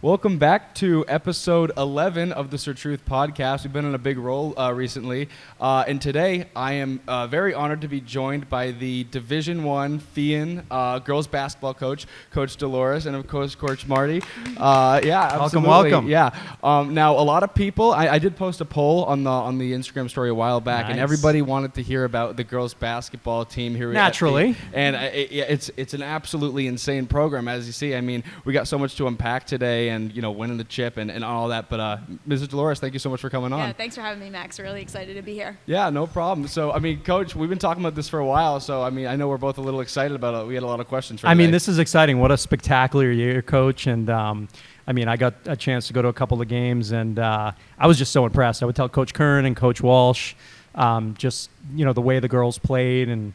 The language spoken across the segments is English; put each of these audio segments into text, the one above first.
Welcome back to episode 11 of the Sir Truth podcast. We've been on a big roll recently, and today I am very honored to be joined by the Division I FIAN girls basketball coach, Coach Dolores, and of course, Coach Marty. Absolutely. Welcome. Yeah. Now, a lot of people, I did post a poll on the Instagram story a while back, and everybody wanted to hear about the girls basketball team here. Naturally. And it's an absolutely insane program, as you see. I mean, we got so much to unpack today, and winning the chip and all that. But Mrs. Dolores, thank you so much for coming on. Yeah, thanks for having me, Max. Really excited to be here. Yeah, no problem. So, I mean, Coach, we've been talking about this for a while. So, I mean, I know we're both a little excited about it. We had a lot of questions for today. This is exciting. What a spectacular year, Coach. And I got a chance to go to a couple of games, and I was just so impressed. I would tell Coach Kern and Coach Walsh, the way the girls played and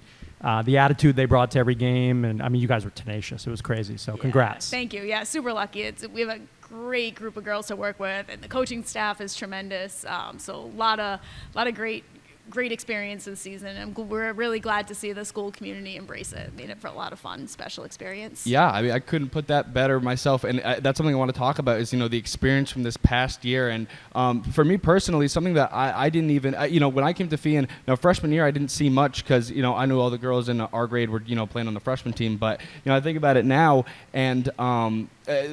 the attitude they brought to every game. And, you guys were tenacious. It was crazy. So, congrats. Thank you. Yeah, super lucky. We have a great group of girls to work with, and the coaching staff is tremendous. So a lot of great experience this season, and we're really glad to see the school community embrace it. Made it for a lot of fun, special experience. Yeah, I couldn't put that better myself, and that's something I want to talk about is the experience from this past year. And for me personally, something that I didn't even when I came to FIAN, freshman year I didn't see much because I knew all the girls in our grade were playing on the freshman team, but I think about it now, and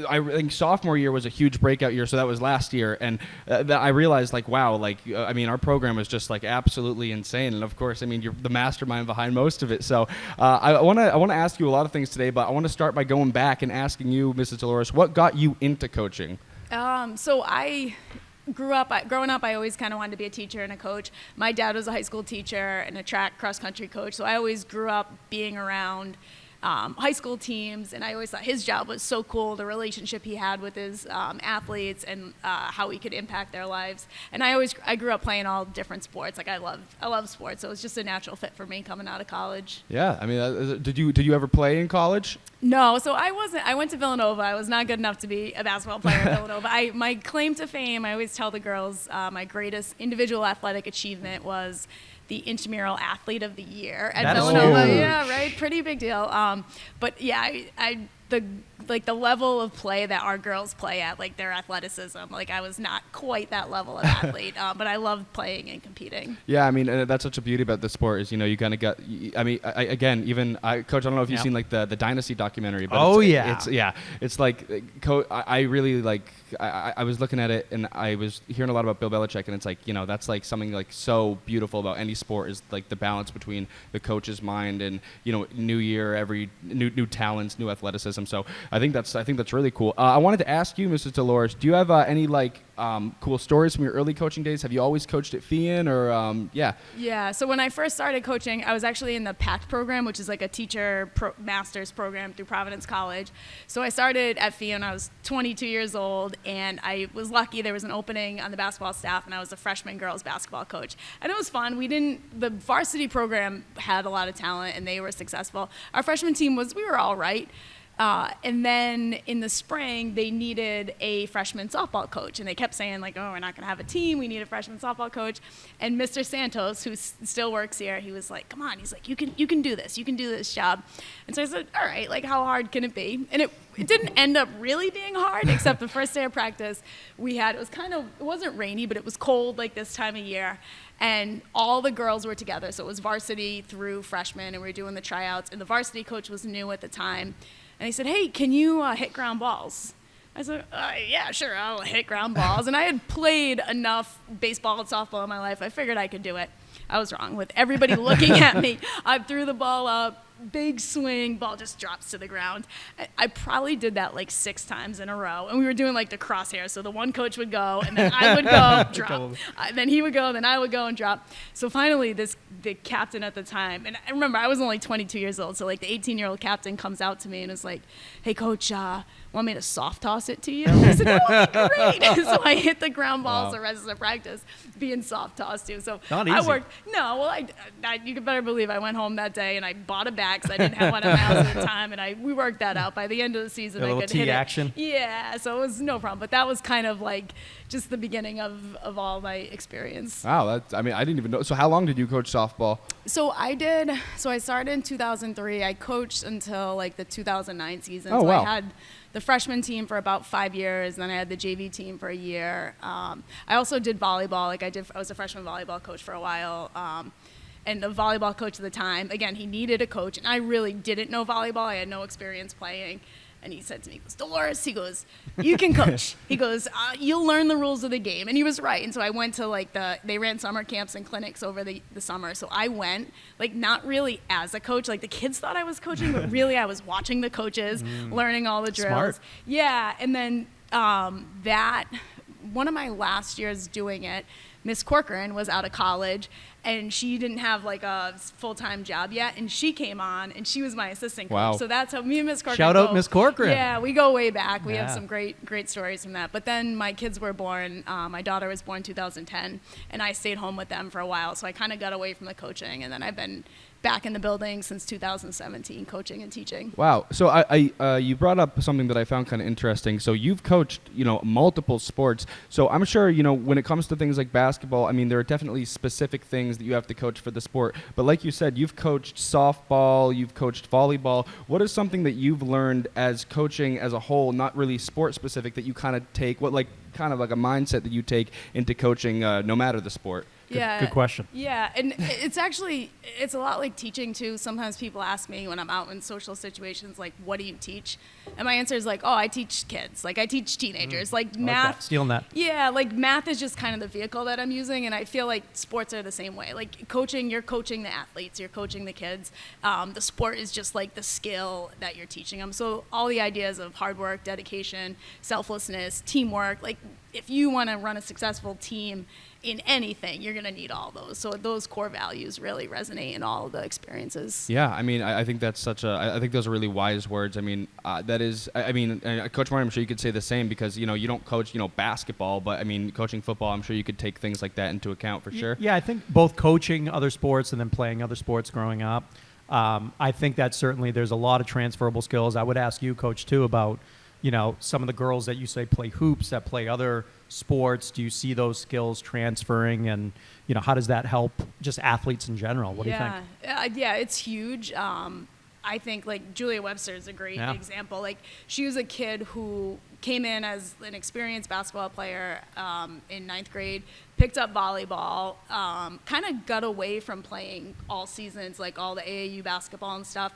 I think sophomore year was a huge breakout year, so that was last year, and that I realized our program is just absolutely insane, and of course you're the mastermind behind most of it. So I want to ask you a lot of things today, but I want to start by going back and asking you, Mrs. Dolores, what got you into coaching? So I growing up, I always kind of wanted to be a teacher and a coach. My dad was a high school teacher and a track cross country coach, so I always grew up being around high school teams, and I always thought his job was so cool, the relationship he had with his athletes and how he could impact their lives. And I grew up playing all different sports. I love sports, so it was just a natural fit for me coming out of college. Yeah, did you ever play in college? No, so I wasn't. I went to Villanova. I was not good enough to be a basketball player at Villanova. My claim to fame, I always tell the girls, my greatest individual athletic achievement was the intramural athlete of the year at Villanova. Huge. Yeah, right. Pretty big deal. But yeah, the level of play that our girls play at, their athleticism, I was not quite that level of athlete, but I loved playing and competing. Yeah, that's such a beauty about the sport is, you kind of got, Coach, I don't know if you've seen the Dynasty documentary, but it's Coach, I really I was looking at it and I was hearing a lot about Bill Belichick, and it's that's something so beautiful about any sport is the balance between the coach's mind and, new year, every new talents, new athleticism. So I think that's really cool. I wanted to ask you, Mrs. Dolores, do you have any cool stories from your early coaching days? Have you always coached at FIAN or Yeah. So when I first started coaching, I was actually in the PACT program, which is a teacher master's program through Providence College. So I started at FIAN when I was 22 years old, and I was lucky there was an opening on the basketball staff, and I was a freshman girls basketball coach. And it was fun. The varsity program had a lot of talent, and they were successful. Our freshman team we were all right. And then in the spring, they needed a freshman softball coach. And they kept saying, we're not going to have a team. We need a freshman softball coach. And Mr. Santos, who still works here, he was like, come on. He's like, you can do this. You can do this job. And so I said, all right, how hard can it be? And it didn't end up really being hard, except the first day of practice it wasn't rainy, but it was cold this time of year. And all the girls were together. So it was varsity through freshmen, and we were doing the tryouts. And the varsity coach was new at the time. And he said, hey, can you hit ground balls? I said, yeah, sure, I'll hit ground balls. And I had played enough baseball and softball in my life. I figured I could do it. I was wrong. With everybody looking at me, I threw the ball up, big swing, ball just drops to the ground. I probably did that 6 times in a row. And we were doing the crosshair. So the one coach would go, and then I would go, drop. Then he would go, then I would go and drop. So finally, the captain at the time, and I remember I was only 22 years old, so the 18-year-old captain comes out to me and is like, hey, coach, want me to soft toss it to you? I said, that would be great. So I hit the ground balls the rest of the practice being soft tossed too. So not easy. I worked. No, well, you could better believe I went home that day and I bought a bat because I didn't have one at my house at the time, and we worked that out. By the end of the season, I could hit it. Action. Yeah, so it was no problem. But that was kind of just the beginning of all my experience. Wow, I didn't even know. So how long did you coach softball? So I started in 2003. I coached until the 2009 season. Oh, so wow. I had the freshman team for about 5 years, and then I had the JV team for a year. I also did volleyball. I was a freshman volleyball coach for a while. And the volleyball coach at the time, again, he needed a coach, and I really didn't know volleyball. I had no experience playing. And he said to me, he goes, Dolores, he goes, you can coach. He goes, you'll learn the rules of the game. And he was right. And so I went to they ran summer camps and clinics over the summer. So I went, not really as a coach. The kids thought I was coaching, but really I was watching the coaches, learning all the drills. Smart. Yeah. And then one of my last years doing it, Miss Corcoran was out of college, and she didn't have a full-time job yet, and she came on, and she was my assistant coach. Wow. So that's how me and Miss Corcoran Shout out Miss Corcoran. Yeah, we go way back. We Yeah. have some great stories from that. But then my kids were born. My daughter was born 2010, and I stayed home with them for a while. So I kind of got away from the coaching, and then I've been back in the building since 2017, coaching and teaching. Wow. So you brought up something that I found kind of interesting. So you've coached, multiple sports. So I'm sure, when it comes to things like basketball, I mean, there are definitely specific things that you have to coach for the sport. But like you said, you've coached softball, you've coached volleyball. What is something that you've learned as coaching as a whole, not really sport specific, that you kind of take, kind of like a mindset that you take into coaching no matter the sport? Good question. Yeah, and it's a lot like teaching too. Sometimes people ask me when I'm out in social situations, what do you teach? And my answer is I teach kids. I teach teenagers. Math. Like that. Stealing that. Yeah, math is just kind of the vehicle that I'm using, and I feel like sports are the same way. Coaching, you're coaching the athletes, you're coaching the kids. The sport is just the skill that you're teaching them. So all the ideas of hard work, dedication, selflessness, teamwork, if you want to run a successful team in anything, you're going to need all those. So those core values really resonate in all of the experiences. Yeah, I mean, I think that's I think those are really wise words. I mean, Coach Marty, I'm sure you could say the same because, you don't coach, basketball, but I mean, coaching football, I'm sure you could take things like that into account for sure. Yeah, I think both coaching other sports and then playing other sports growing up, I think that certainly there's a lot of transferable skills. I would ask you, Coach, too, about, some of the girls that you say play hoops, that play other sports. Do you see those skills transferring, and how does that help just athletes in general? What do you think? Yeah, it's huge. I think Julia Webster is a great example. She was a kid who came in as an experienced basketball player in 9th grade, picked up volleyball, kind of got away from playing all seasons, all the AAU basketball and stuff,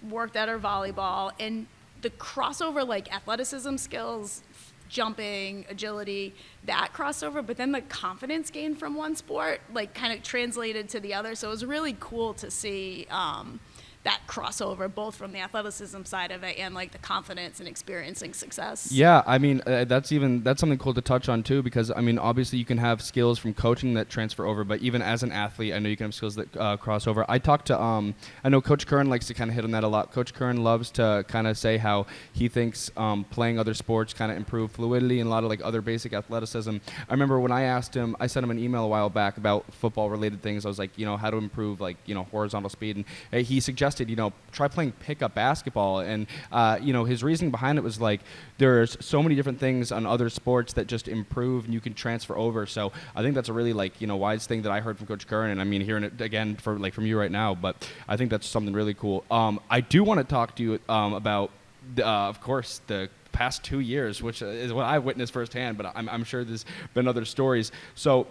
worked at her volleyball, and the crossover, athleticism skills, jumping, agility, that crossover, but then the confidence gained from one sport, kind of translated to the other. So it was really cool to see that crossover, both from the athleticism side of it and the confidence and experiencing success. Yeah, I mean, that's something cool to touch on too, because I mean, obviously you can have skills from coaching that transfer over, but even as an athlete, I know you can have skills that cross over. I know Coach Curran likes to kind of hit on that a lot. Coach Curran loves to kind of say how he thinks playing other sports kind of improve fluidity and a lot of other basic athleticism. I remember when I sent him an email a while back about football related things. I was like, how to improve horizontal speed, and he suggested, try playing pickup basketball. And, his reasoning behind it was there's so many different things on other sports that just improve and you can transfer over. So I think that's a really wise thing that I heard from Coach Curran. And I mean, hearing it again from you right now, but I think that's something really cool. I do want to talk to you about, of course, the past 2 years, which is what I've witnessed firsthand, but I'm sure there's been other stories. So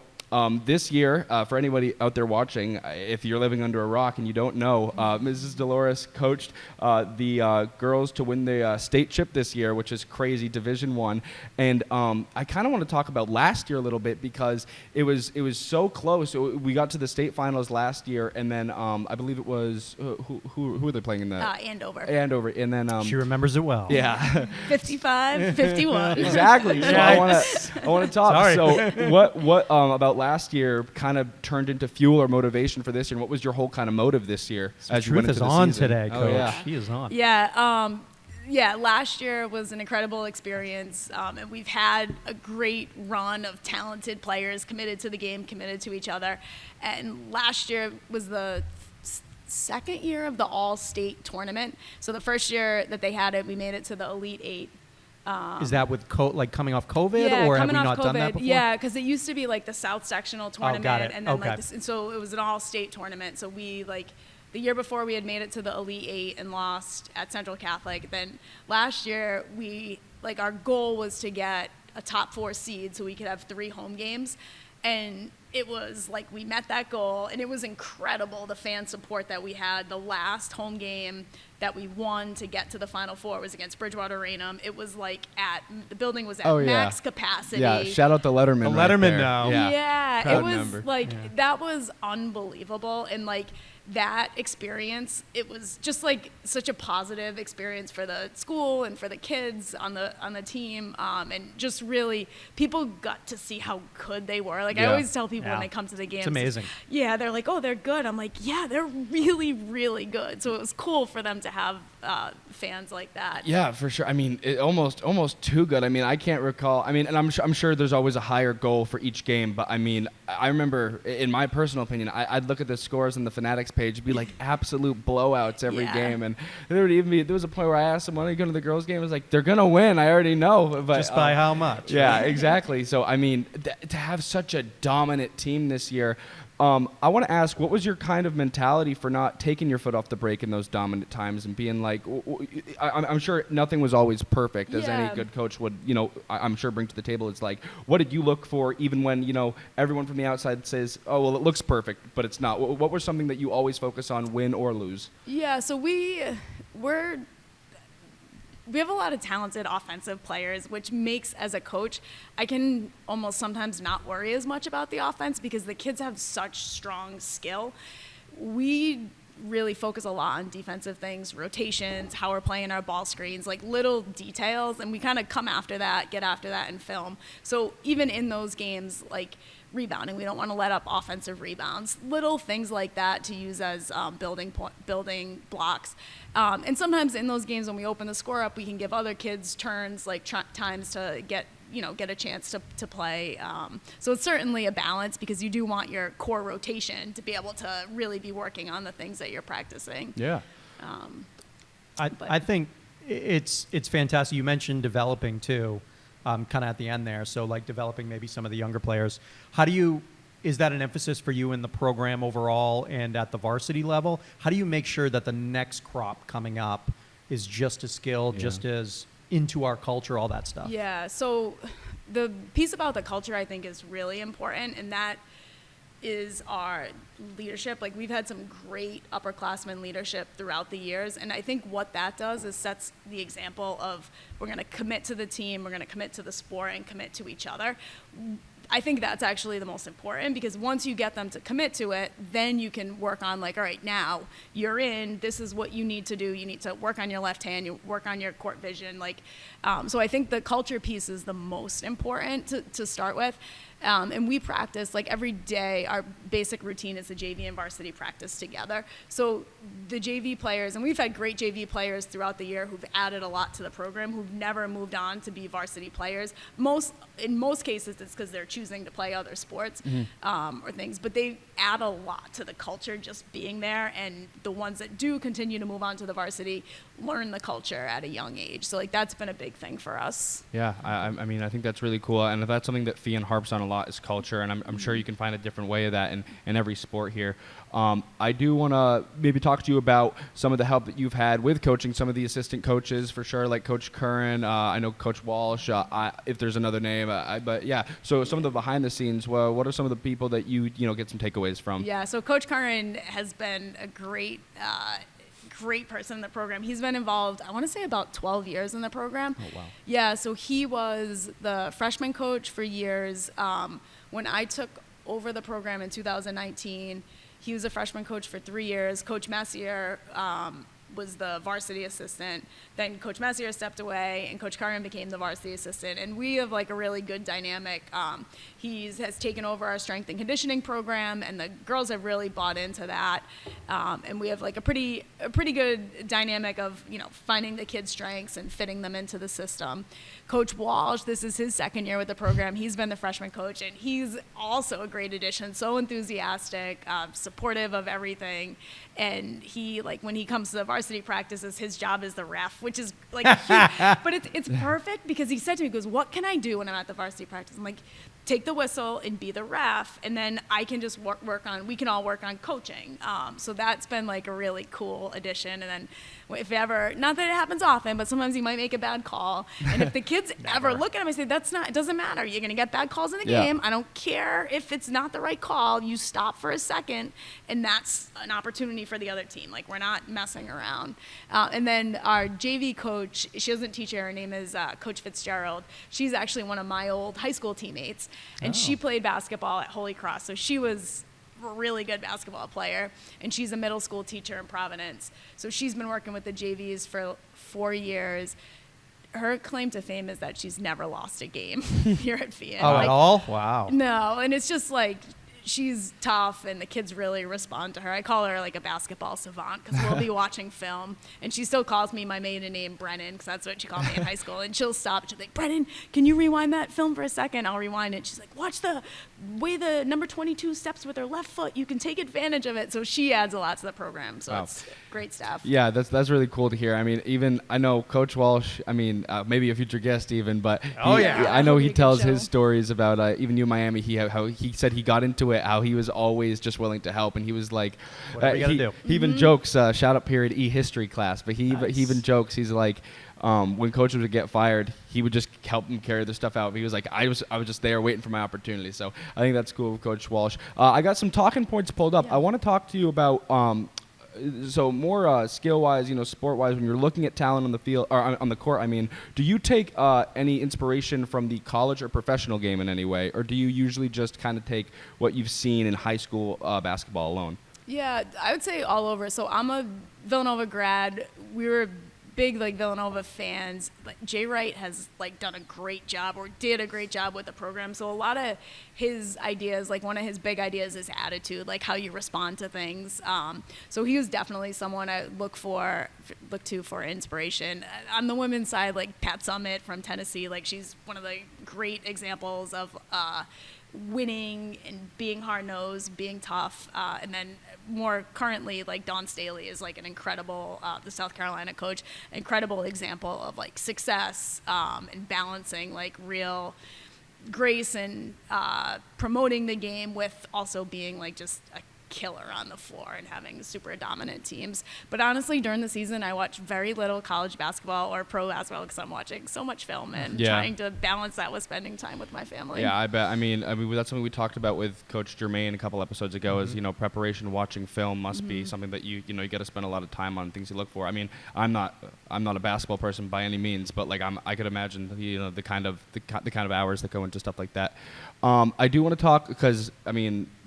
this year, for anybody out there watching, if you're living under a rock and you don't know, Mrs. Dolores coached the girls to win the state chip this year, which is crazy, Division I. And I kind of want to talk about last year a little bit because it was so close. We got to the state finals last year, and then I believe it was who were they playing in that? Andover. Andover, and then She remembers it well. Yeah. 55, 51. Exactly. So I want to talk. Sorry. So what about last year kind of turned into fuel or motivation for this year? And what was your whole kind of motive this year as you went into the season? Truth is on today, Coach. Oh, yeah. She is on. Yeah, last year was an incredible experience, and we've had a great run of talented players committed to the game, committed to each other. And last year was the second year of the all-state tournament. So the first year that they had it, we made it to the Elite Eight. Is that with coming off COVID, yeah, or have we coming not off done COVID. that before? Yeah, because it used to be the South Sectional tournament, got it. and then Okay. and so it was an all-state tournament. So we The year before, we had made it to the Elite Eight and lost at Central Catholic. Then last year, our goal was to get a top 4 seed so we could have 3 home games. And it was like we met that goal, and it was incredible, the fan support that we had. The last home game that we won to get to the Final Four was against Bridgewater Raynham. It was like the building was at max capacity. Yeah, shout out to Letterman. The right Letterman there. now. Yeah, Proud it was member. that was unbelievable. And that experience, it was just such a positive experience for the school and for the kids on the team, and just really people got to see how good they were. I always tell people when they come to the games, it's amazing. Yeah, they're like, oh, they're good. I'm like, yeah, they're really, really good. So it was cool for them to have fans like that. Yeah, for sure. I mean, it almost too good. I mean, I can't recall. I mean, and I'm sure there's always a higher goal for each game. But I mean, I remember, in my personal opinion, I'd look at the scores on the Fanatics page, it'd be like absolute blowouts every game. And there was a point where I asked someone, "Are you going to the girls' game?" I was like, "They're gonna win. I already know." But Just by how much? Yeah, exactly. So I mean, to have such a dominant team this year. I want to ask, what was your kind of mentality for not taking your foot off the brake in those dominant times and being like, I'm sure nothing was always perfect, as any good coach would, I'm sure bring to the table. It's like, what did you look for even when, everyone from the outside says, oh, well, it looks perfect, but it's not. What was something that you always focus on, win or lose? Yeah, so we have a lot of talented offensive players, which makes, as a coach, I can almost sometimes not worry as much about the offense because the kids have such strong skill. We really focus a lot on defensive things, rotations, how we're playing our ball screens, little details, and we kind of get after that in film. So even in those games, rebounding, we don't want to let up offensive rebounds, little things like that to use as building blocks. And sometimes in those games when we open the score up, we can give other kids turns, times to get a chance to play. So it's certainly a balance because you do want your core rotation to be able to really be working on the things that you're practicing. Yeah. I think it's fantastic. You mentioned developing too. Kind of at the end there, so developing maybe some of the younger players. Is that an emphasis for you in the program overall and at the varsity level? How do you make sure that the next crop coming up is just as skilled, just as into our culture, all that stuff? Yeah, so the piece about the culture I think is really important, and that is our leadership. We've had some great upperclassmen leadership throughout the years, and I think what that does is sets the example of we're going to commit to the team, we're going to commit to the sport, and commit to each other. I think that's actually the most important because once you get them to commit to it, then you can work on all right, now you're in, this is what you need to do. You need to work on your left hand, you work on your court vision. So I think the culture piece is the most important to start with. And we practice every day. Our basic routine is the JV and varsity practice together. So the JV players, and we've had great JV players throughout the year who've added a lot to the program, who've never moved on to be varsity players. In most cases, it's because they're choosing to play other sports or things, but they add a lot to the culture just being there. And the ones that do continue to move on to the varsity learn the culture at a young age. So that's been a big thing for us. Yeah, I mean, I think that's really cool, and that's something that Fian harps on a lot is culture, and I'm sure you can find a different way of that in every sport here. I do want to maybe talk to you about some of the help that you've had with coaching some of the assistant coaches, for sure, like Coach Curran. I know Coach Walsh, if there's another name. But yeah, so some of the behind the scenes, what are some of the people that you get some takeaways from? Yeah, so Coach Curran has been a great person in the program. He's been involved, I want to say, about 12 years in the program. Oh, wow. Yeah, so he was the freshman coach for years. When I took over the program in 2019, he was a freshman coach for 3 years. Coach Messier was the varsity assistant. Then Coach Messier stepped away, and Coach Curran became the varsity assistant. And we have a really good dynamic. He has taken over our strength and conditioning program, and the girls have really bought into that. And we have a pretty good dynamic of finding the kids' strengths and fitting them into the system. Coach Walsh, this is his second year with the program. He's been the freshman coach, and he's also a great addition. So enthusiastic, supportive of everything. And he, when he comes to the varsity practices, his job is the ref, which is huge. But it's perfect because he said to me, he goes, "What can I do when I'm at the varsity practice?" I'm like, take the whistle and be the ref, and then I can just we can all work on coaching. So that's been like a really cool addition. And then if ever, not that it happens often, but sometimes you might make a bad call. And if the kids ever look at him and say, it doesn't matter. You're going to get bad calls in the game. I don't care if it's not the right call. You stop for a second, and that's an opportunity for the other team. Like, we're not messing around. And then our JV coach, she doesn't teach her. Her name is Coach Fitzgerald. She's actually one of my old high school teammates. And she played basketball at Holy Cross. So she was a really good basketball player. And she's a middle school teacher in Providence. So she's been working with the JVs for 4 years. Her claim to fame is that she's never lost a game here at FIA. Oh, at all? Wow. No, and it's just like, she's tough, and the kids really respond to her. I call her like a basketball savant because we'll be watching film, and she still calls me my maiden name, Brennan, because that's what she called me in high school. And she'll stop, and she'll be like, Brennan, can you rewind that film for a second? I'll rewind it. She's like, watch the way the number 22 steps with her left foot. You can take advantage of it. So she adds a lot to the program. So it's great stuff. Yeah, that's really cool to hear. I mean, even I know Coach Walsh, I mean, maybe a future guest even, but I know he tells his stories about even U Miami. How he said he got into it, how he was always just willing to help, and he was like, whatever you gotta do. He even jokes, shout out period E history class, but he even jokes, he's like, when coaches would get fired, he would just help them carry their stuff out. He was like, I was just there waiting for my opportunity. So I think that's cool with Coach Walsh. I got some talking points pulled up. I want to talk to you about so more skill-wise, sport-wise, when you're looking at talent on the field or on the court. I mean, do you take any inspiration from the college or professional game in any way, or do you usually just kind of take what you've seen in high school basketball alone? Yeah, I would say all over. So I'm a Villanova grad. We were big Villanova fans. Jay Wright has done a great job, or did a great job with the program. So a lot of his ideas, one of his big ideas is attitude, how you respond to things. So he was definitely someone I look to for inspiration. On the women's side, Pat Summitt from Tennessee, she's one of the great examples of winning and being hard-nosed, being tough, and then more currently, Dawn Staley is an incredible, the South Carolina coach, incredible example of success and balancing real grace and promoting the game with also being just a killer on the floor and having super dominant teams. But honestly, during the season, I watch very little college basketball or pro basketball because I'm watching so much film and trying to balance that with spending time with my family. Yeah, I bet. I mean, that's something we taled about with Coach Germain a couple episodes ago. Is preparation, watching film must be something that you got to spend a lot of time on, things you look for. I mean, I'm not a basketball person by any means, but I could imagine the kind of hours that go into stuff like that. I do want to talk because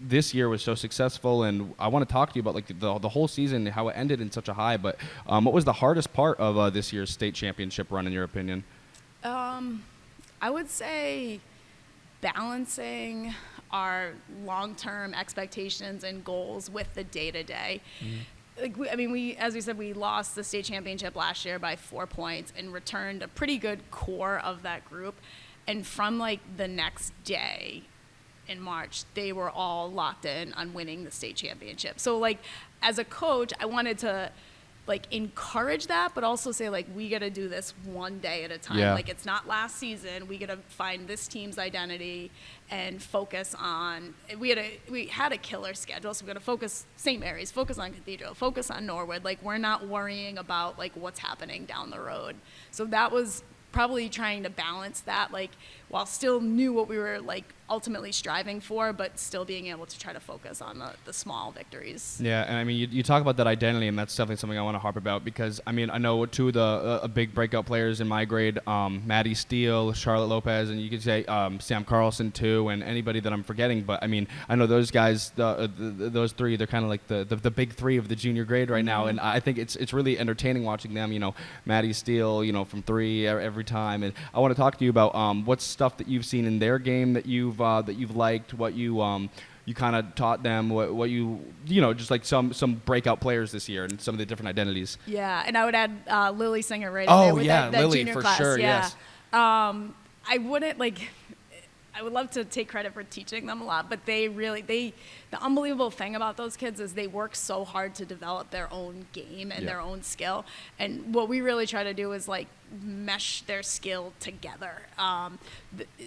this year was so successful, and I want to talk to you about the whole season, how it ended in such a high. But what was the hardest part of this year's state championship run, in your opinion? I would say balancing our long-term expectations and goals with the day-to-day. As we said, we lost the state championship last year by 4 points and returned a pretty good core of that group. And from the next day in March, they were all locked in on winning the state championship. So as a coach, I wanted to encourage that, but also say we got to do this one day at a time. Yeah. It's not last season. We got to find this team's identity and focus on. We had a killer schedule, so we got to focus St. Mary's, focus on Cathedral, focus on Norwood. We're not worrying about what's happening down the road. So that was probably trying to balance that, while still knew what we were ultimately striving for, but still being able to try to focus on the small victories. Yeah, and you talk about that identity, and that's definitely something I want to harp about because I know two of the big breakout players in my grade, Maddie Steele, Charlotte Lopez, and you could say Sam Carlson too, and anybody that I'm forgetting. But I know those guys, those three, they're kind of the big three of the junior grade right now, and I think it's really entertaining watching them. Maddie Steele, from three every time, and I want to talk to you about what's stuff that you've seen in their game that you've liked, what you kind of taught them, what just some breakout players this year and some of the different identities. Yeah, and I would add Lily Singer right in there with that Lily junior for class. sure. Yeah. Yes. I wouldn't I would love to take credit for teaching them a lot, but the unbelievable thing about those kids is they work so hard to develop their own game and their own skill. And what we really try to do is like mesh their skill together.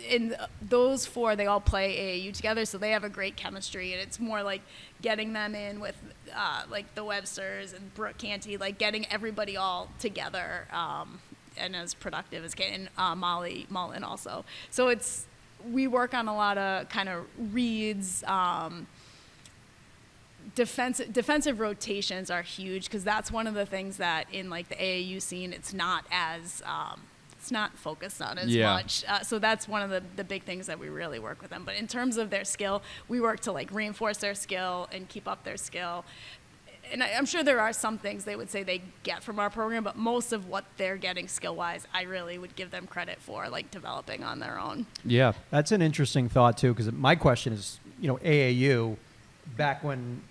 In those 4, they all play AAU together, so they have a great chemistry, and it's more like getting them in with like the Websters and Brooke Canty, like getting everybody all together and as productive as can. And Molly Mullen also. So we work on a lot of kind of reads. Defensive rotations are huge because that's one of the things that in like the AAU scene it's not focused on as much. So that's one of the big things that we really work with them. But in terms of their skill, we work to like reinforce their skill and keep up their skill. And I'm sure there are some things they would say they get from our program, but most of what they're getting skill-wise, I really would give them credit for, like developing on their own. Yeah, that's an interesting thought too, because my question is, AAU. Back when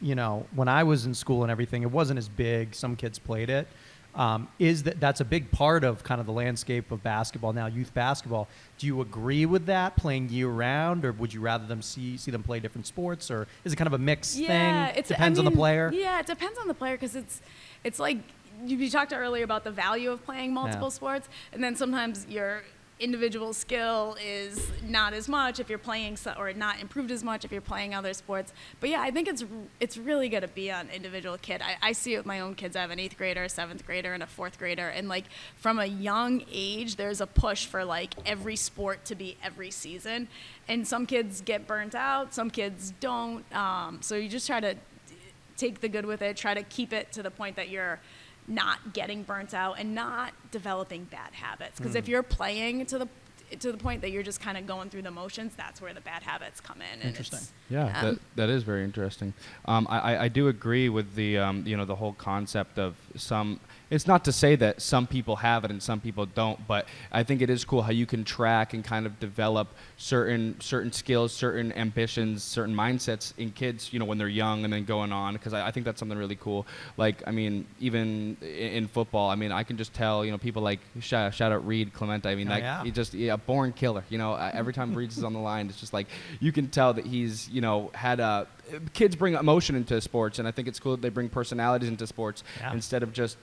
when I was in school and everything, it wasn't as big. Some kids played it. That's a big part of kind of the landscape of basketball now, youth basketball. Do you agree with that, playing year round, or would you rather them see them play different sports, or is it kind of a mixed thing? It depends on the player. Yeah, it depends on the player because it's like you talked earlier about the value of playing multiple sports, and then sometimes your individual skill is not as much if you're playing or not improved as much if you're playing other sports. But yeah, I think it's really going to be on individual kid. I see it with my own kids. I have an 8th grader, a 7th grader, and a 4th grader. And like from a young age, there's a push for like every sport to be every season. And some kids get burnt out, some kids don't. So you just try to take the good with it, try to keep it to the point that you're not getting burnt out and not developing bad habits. Because if you're playing to the point that you're just kind of going through the motions, that's where the bad habits come in. Interesting. That is very interesting. I do agree with the the whole concept of some. It's not to say that some people have it and some people don't, but I think it is cool how you can track and kind of develop certain skills, certain ambitions, certain mindsets in kids, when they're young and then going on, because I think that's something really cool. Like, I mean, even in football, I mean, I can just tell, people like, shout out Reed Clemente. I mean, he just, born killer. Every time Reed's is on the line, it's just like, you can tell that he's, had kids bring emotion into sports, and I think it's cool that they bring personalities into sports instead of just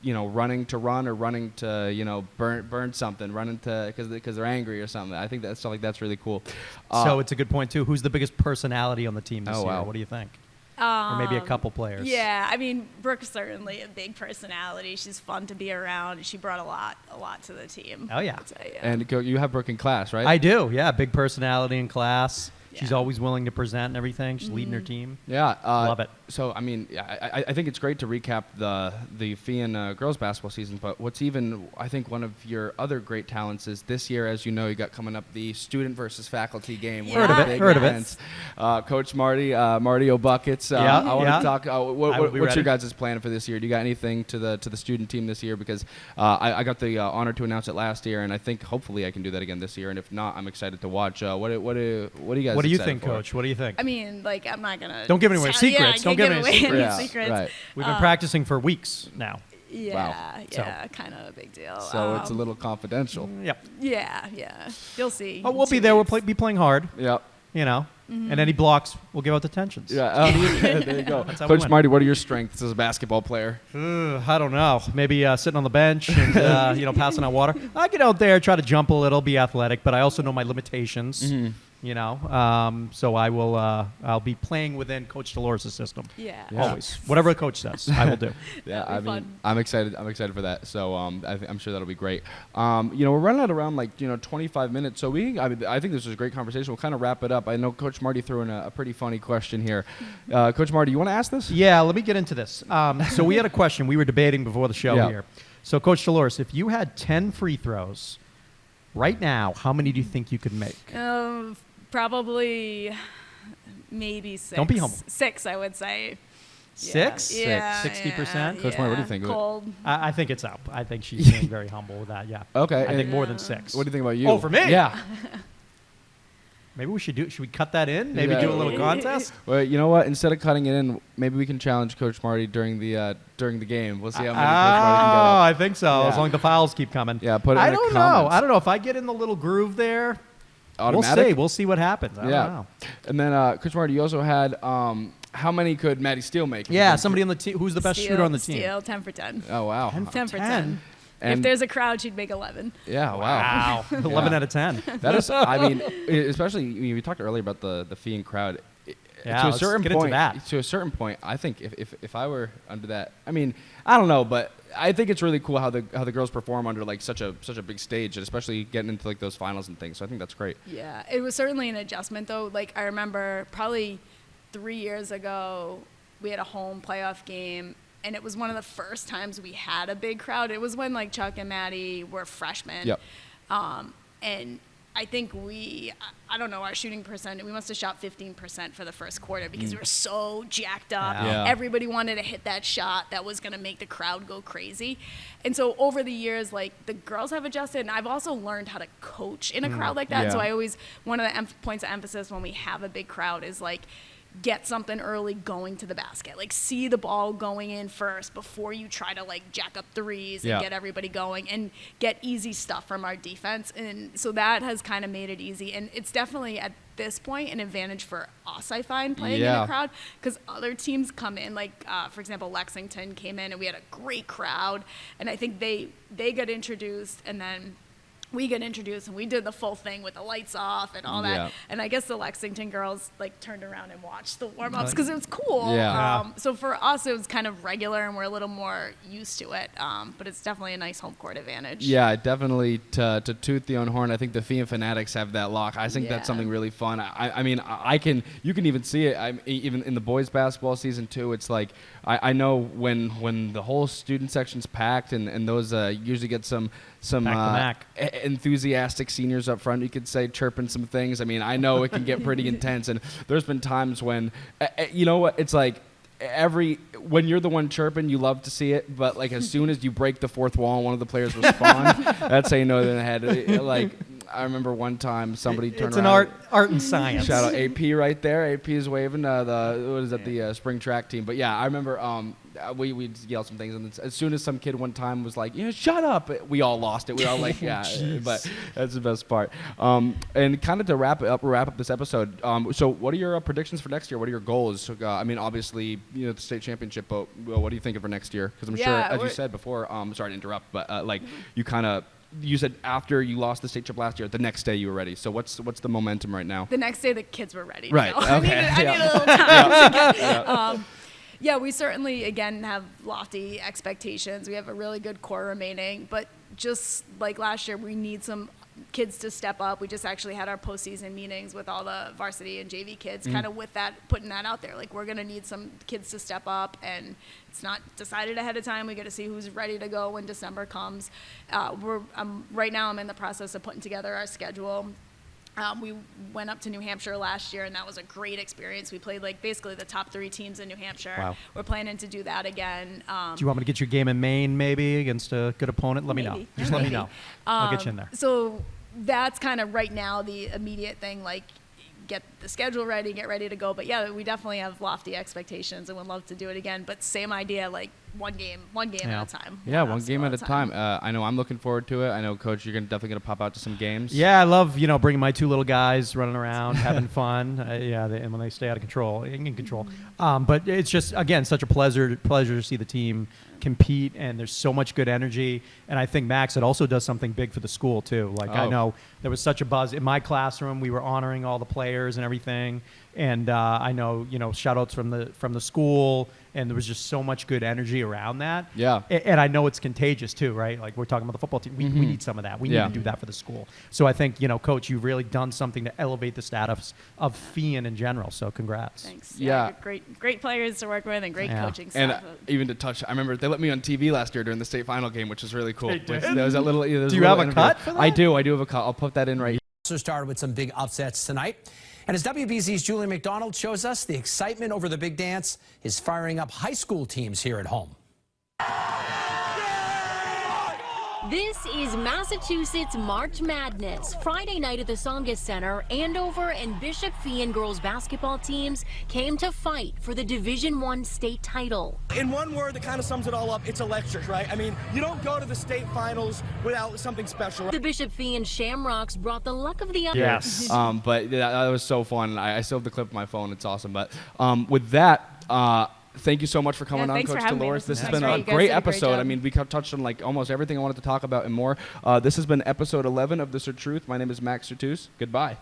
running to run or running to burn something, running to because they're angry or something. I think that stuff like that's really cool. So it's a good point too. Who's the biggest personality on the team this year? Wow. What do you think? Or maybe a couple players. Yeah, I mean, Brooke's certainly a big personality. She's fun to be around. She brought a lot to the team. Oh yeah. And you have Brooke in class, right? I do. Yeah, big personality in class. Yeah. She's always willing to present and everything. She's leading her team. Yeah, love it. So I mean, I think it's great to recap the FIAN girls basketball season. But what's even, I think, one of your other great talents is this year, as you know, you got coming up the student versus faculty game. Yeah. Heard of it. Coach Marty O'Buckets. I want to talk. What's your guys' plan for this year? Do you got anything to the student team this year? Because I got the honor to announce it last year, and I think hopefully I can do that again this year. And if not, I'm excited to watch. What do you guys? What do you think, Coach? What do you think? I mean, like, I'm not gonna. Don't give away secrets. Don't give away any secrets. Right. We've been practicing for weeks now. Yeah, Wow. kind of a big deal. So it's a little confidential. Yep. Yeah. You'll see. Oh, we'll be there. We'll be playing hard. Yep. And any blocks, we'll give out detentions. Yeah. There you go. That's how Coach we win. Marty, what are your strengths as a basketball player? I don't know. Maybe sitting on the bench and passing out water. I get out there, try to jump a little, be athletic, but I also know my limitations. Mm-hmm. So I will. I'll be playing within Coach Dolores' system. Yeah. Always, whatever the coach says, I will do. Yeah, That'll be fun. I'm excited. I'm excited for that. So I'm sure that'll be great. We're running at around 25 minutes. So I think this was a great conversation. We'll kind of wrap it up. I know Coach Marty threw in a pretty funny question here. Coach Marty, you want to ask this? Yeah, let me get into this. So we had a question we were debating before the show here. So Coach Dolores, if you had 10 free throws right now, how many do you think you could make? Probably maybe 6. Don't be humble. 6, I would say. 6? Yeah, 60%? Coach Marty, what do you think? Cold. I think it's up. I think she's being very humble with that, yeah. Okay. I think more than 6. What do you think about you? Oh, for me? Yeah. Maybe we should do. Should we cut that in? Maybe do a little contest. Well, you know what? Instead of cutting it in, maybe we can challenge Coach Marty during the game. We'll see how many Coach Marty can get up. I think so. Yeah. as long as the fouls keep coming. Yeah, put it in I the don't know. comments. I don't know if I get in the little groove there. automatic? We'll see what happens. I don't know. And then, Coach Marty, you also had how many could Maddie Steele make? Yeah, somebody on the team. Who's the best shooter on the team? Steele, 10 for 10. Oh, wow. 10 for 10. And if there's a crowd, she'd make 11. Yeah, wow. 11 out of 10. That is, I mean, especially, we talked earlier about the Fian crowd. Yeah, to a let's certain get point, into that. To a certain point, I think if I were under that, I mean, I don't know, but I think it's really cool how the girls perform under like such a big stage, and especially getting into like those finals and things. So I think that's great. Yeah, it was certainly an adjustment though. Like I remember probably 3 years ago, we had a home playoff game, and it was one of the first times we had a big crowd. It was when like Chuck and Maddie were freshmen. Yep. And I think I don't know, our shooting percent, we must have shot 15% for the first quarter because we were so jacked up. Yeah. Everybody wanted to hit that shot that was going to make the crowd go crazy. And so over the years, like the girls have adjusted, and I've also learned how to coach in a crowd like that. Yeah. So I always, one of the points of emphasis when we have a big crowd is like, get something early going to the basket. Like see the ball going in first before you try to like jack up threes and get everybody going, and get easy stuff from our defense. And so that has kind of made it easy. And it's definitely at this point an advantage for us, I find, playing in the crowd, because other teams come in, like for example, Lexington came in and we had a great crowd, and I think they got introduced, and then we got introduced and we did the full thing with the lights off and all that. Yeah. And I guess the Lexington girls like turned around and watched the warm-ups because it was cool. Yeah. So for us, it was kind of regular and we're a little more used to it. But it's definitely a nice home court advantage. Yeah, definitely to toot the own horn. I think the Fian Fanatics have that lock. I think that's something really fun. I mean, you can even see it. Even in the boys basketball season too. It's like I know when the whole student section's packed and those usually get some enthusiastic seniors up front, you could say, chirping some things. I mean, I know it can get pretty intense, and there's been times when, you know what, it's like when you're the one chirping, you love to see it, but like as soon as you break the fourth wall and one of the players respond, that's how you know they're in the head. Like I remember one time somebody turned around. It's an art and science. Shout out AP right there. AP is waving the spring track team. But yeah, I remember we'd yell some things, and as soon as some kid one time was like, shut up, we all lost it. We all like, yeah, but that's the best part. And kind of to wrap up this episode. So what are your predictions for next year? What are your goals? So, I mean, obviously, the state championship, but what do you think for next year? Because I'm sure, as you said before, sorry to interrupt, but like you said after you lost the state trip last year, the next day you were ready. So what's the momentum right now? The next day the kids were ready. Right. Okay. I need a little time to get, yeah, we certainly, again, have lofty expectations. We have a really good core remaining. But just like last year, we need some kids to step up. We just actually had our postseason meetings with all the varsity and JV kids, kind of with that, putting that out there. Like, we're going to need some kids to step up, and it's not decided ahead of time. We got to see who's ready to go when December comes. Right now, I'm in the process of putting together our schedule. We went up to New Hampshire last year, and that was a great experience. We played like basically the top 3 teams in New Hampshire. Wow. We're planning to do that again. Do you want me to get your game in Maine maybe against a good opponent? Let me know. Just let me know. I'll get you in there. So that's kind of right now the immediate thing, like get the schedule ready, get ready to go. But yeah, we definitely have lofty expectations and would love to do it again. But same idea, like one game at a time. Yeah, one game at a time. I know I'm looking forward to it. I know, Coach, you're definitely going to pop out to some games. Yeah, I love, bringing my 2 little guys running around, having fun. And when they stay out of control, in control. But it's just, again, such a pleasure to see the team compete, and there's so much good energy. And I think, Max, it also does something big for the school, too. Like, I know there was such a buzz. In my classroom, we were honoring all the players and everything. And I know, shout-outs from the school, and there was just so much good energy around that. Yeah. And I know it's contagious, too, right? Like, we're talking about the football team. We need some of that. We need to do that for the school. So I think, Coach, you've really done something to elevate the status of Fian in general. So congrats. Thanks. Yeah. Great players to work with and great coaching staff. And even to touch, I remember they let me on TV last year during the state final game, which was really cool. They did? There was a little, do you have a cut for that? I do have a cut. I'll put that in right here. Also started with some big upsets tonight. And as WBZ's Julie McDonald shows us, the excitement over the big dance is firing up high school teams here at home. This is Massachusetts March Madness. Friday night at the Tsongas Center, Andover and Bishop Fee girls basketball teams came to fight for the Division I state title. In one word that kind of sums it all up, it's electric, right? I mean, you don't go to the state finals without something special. The Bishop Fee Shamrocks brought the luck of the other. Yes. But yeah, that was so fun. I still have the clip on my phone. It's awesome. But with that, thank you so much for coming on, thanks for Coach having me. Dolores. This This has was been great. a You guys great did a great episode. I job. mean, we touched on like almost everything I wanted to talk about and more. This has been episode 11 of This or Truth. My name is Max Sertus. Goodbye.